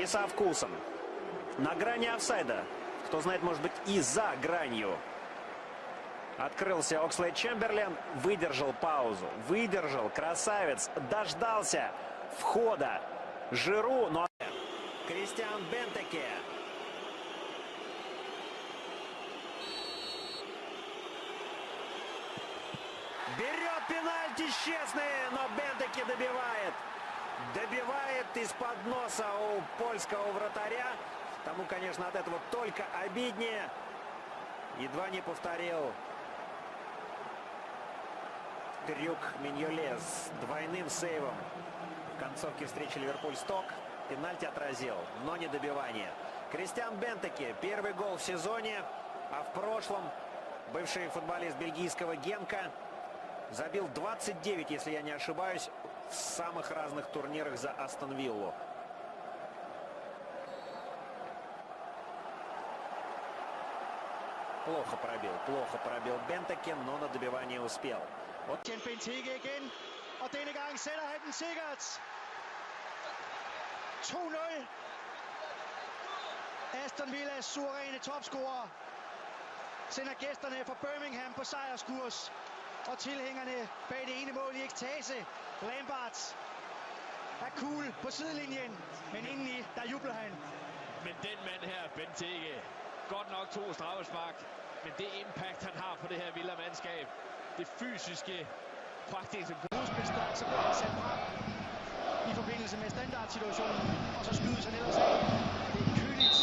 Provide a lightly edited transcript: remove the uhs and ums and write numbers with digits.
со вкусом. На грани офсайда. Кто знает, может быть, и за гранью. Открылся Окслейд-Чемберлен. Выдержал паузу. Выдержал. Красавец. Дождался входа Жиру. Но Кристиан Бентеке. Берет пенальти честный, но Бентеке добивает. Добивает из-под носа у польского вратаря. Тому, конечно, от этого только обиднее. Едва не повторил трюк Миньоле с двойным сейвом в концовке встречи Ливерпуль-Сток. Пенальти отразил, но не добивание. Кристиан Бентеке. Первый гол в сезоне. А в прошлом бывший футболист бельгийского Генка забил 29, если я не ошибаюсь, в самых разных турнирах за Астон Виллу. Плохо пробил Бентеке, но на добивание успел. Вот Benteke igen, og denne gang sætter han den sikkert. 2-0. Aston Villas suveræne topscorer sender gæsterne fra Birmingham på sejrskurs. Og tilhængerne bag det ene mål i ekstase. Lampard er cool på sidelinjen, men indeni, der jubler han. Men den mand her, Benteke, godt nok 2 straffespark, men det impact, han har på det her Villa-mandskab, det fysiske, praktiske udspilsstærk, så bliver han sat frem i forbindelse med standardsituationen, og så skydes han ellers af. Det er køligt.